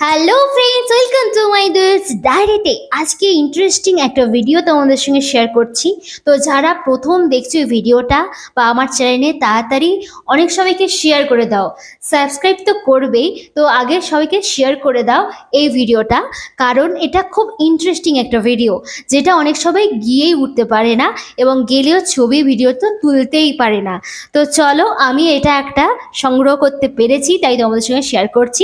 Hello friends, welcome to my this ডায়েরিতে। আজকে interesting একটা ভিডিও তোমাদের সঙ্গে শেয়ার করছি। তো যারা প্রথম দেখছো এই ভিডিওটা বা আমার চ্যানেলে, তাড়াতাড়ি অনেক সবাইকে শেয়ার করে দাও। সাবস্ক্রাইব তো করবেই, তো আগে সবাইকে শেয়ার করে দাও এই ভিডিওটা, কারণ এটা খুব ইন্টারেস্টিং একটা ভিডিও, যেটা অনেক সবাই গিয়েই উঠতে পারে না এবং গেলেও ছবি ভিডিও তো তুলতেই পারে না। তো চলো, আমি এটা একটা সংগ্রহ করতে পেরেছি, তাই তোমাদের সঙ্গে শেয়ার করছি।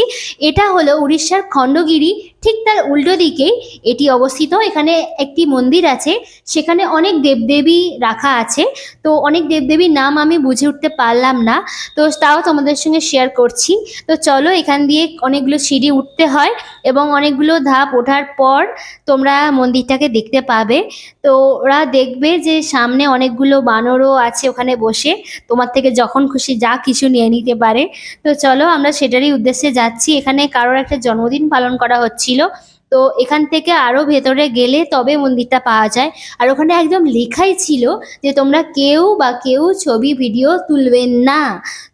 এটা হলো উড়িষ্যার খণ্ডগিরি, ঠিক তার উল্টো দিকেই এটি অবস্থিত। এখানে একটি মন্দির আছে, সেখানে অনেক দেবদেবী রাখা আছে। তো অনেক দেবদেবীর নাম আমি বুঝে উঠতে পারলাম না, তো তাও তোমাদের সঙ্গে শেয়ার করছি। তো চলো, এখান দিয়ে অনেকগুলো সিঁড়ি উঠতে হয় এবং অনেকগুলো ধাপ ওঠার পর তোমরা মন্দিরটাকে দেখতে পাবে। তো ওরা দেখবে যে সামনে অনেকগুলো বানরও আছে ওখানে বসে, তোমার থেকে যখন খুশি যা কিছু নিয়ে নিতে পারে। তো চলো, আমরা সেটারই উদ্দেশ্যে যাচ্ছি। এখানে কারোর একটা জন্মদিন পালন করা হচ্ছিল। তো এখান থেকে আরো ভেতরে গেলে তবে মন্দিরটা পাওয়া যায়। আর ওখানে একদম লেখাই ছিল যে তোমরা কেউ ছবি ভিডিও তুলবেন না।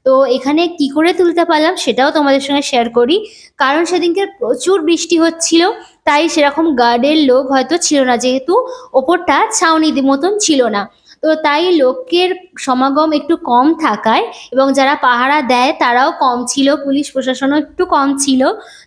তো এখানে কি করে তুলতে পারলাম সেটাও তোমাদের সঙ্গে শেয়ার করি। কারণ সেদিনকে প্রচুর বৃষ্টি হচ্ছিল, তাই সেরকম গার্ডের লোক হয়তো ছিল না, যেহেতু ওপরটা ছাউনি মতন ছিল না। তো তাই লোকের সমাগম একটু কম থাকায় এবং যারা পাহারা দেয় তারাও কম ছিল, পুলিশ প্রশাসনও একটু কম ছিল।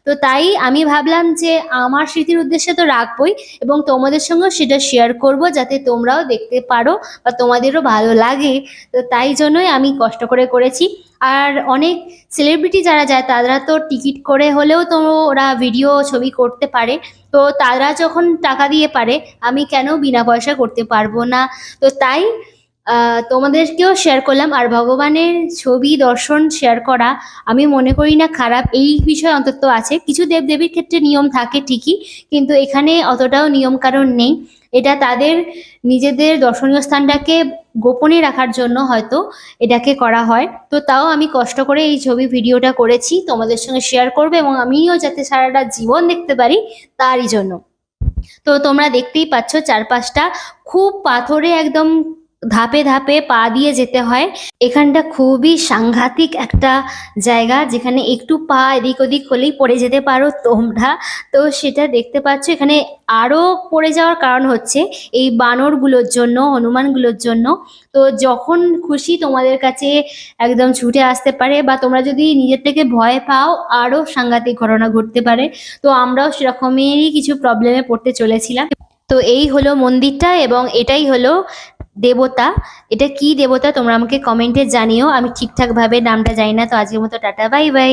তো তাই আমি ভাবলাম যে আমার স্মৃতির উদ্দেশ্যে তো রাখবই, এবং তোমাদের সঙ্গেও সেটা শেয়ার করব, যাতে তোমরাও দেখতে পারো বা তোমাদেরও ভালো লাগে। তো তাই জন্যই আমি কষ্ট করে করেছি। আর অনেক সেলিব্রিটি যারা যায় তারা তো টিকিট করে হলেও তো ওরা ভিডিও ছবি করতে পারে। তো তারা যখন টাকা দিয়ে পারে, আমি কেন বিনা পয়সা করতে পারবো না? তো তাই তোমাদেরকেও শেয়ার করলাম। আর ভগবানের ছবি দর্শন শেয়ার করা আমি মনে করি না খারাপ, এই বিষয়ে অন্তত আছে। কিছু দেবদেবীর ক্ষেত্রে নিয়ম থাকে ঠিকই, কিন্তু এখানে অতটাও নিয়ম কারণ নেই। এটা তাদের নিজেদের দর্শনীয় স্থানটাকে গোপনে রাখার জন্য হয়তো এটাকে করা হয়। তো তাও আমি কষ্ট করে এই ছবি ভিডিওটা করেছি, তোমাদের সঙ্গে শেয়ার করবে এবং আমিও যাতে সারাটা জীবন দেখতে পারি তারই জন্য। তো তোমরা দেখতেই পাচ্ছ চারপাশটা খুব পাথরে, একদম ধাপে ধাপে পা দিয়ে যেতে হয়। এখানটা খুবই সাংঘাতিক একটা জায়গা, যেখানে একটু পা এদিক ওদিক হলেই পড়ে যেতে পারো তোমরা। তো সেটা দেখতে পাচ্ছ। এখানে আরও পড়ে যাওয়ার কারণ হচ্ছে এই বানরগুলোর জন্য, হনুমানগুলোর জন্য। তো যখন খুশি তোমাদের কাছে একদম ছুটে আসতে পারে, বা তোমরা যদি নিজের থেকে ভয় পাও আরও সাংঘাতিক ঘটনা ঘটতে পারে। তো আমরাও সেরকমেরই কিছু প্রবলেমে পড়তে চলেছিলাম। তো এই হলো মন্দিরটা এবং এটাই হলো দেবতা। এটা কি দেবতা তোমরা আমাকে কমেন্টে জানিও, আমি ঠিকঠাক ভাবে নামটা জানি না। তো আজকের মতো টাটা, বাই বাই।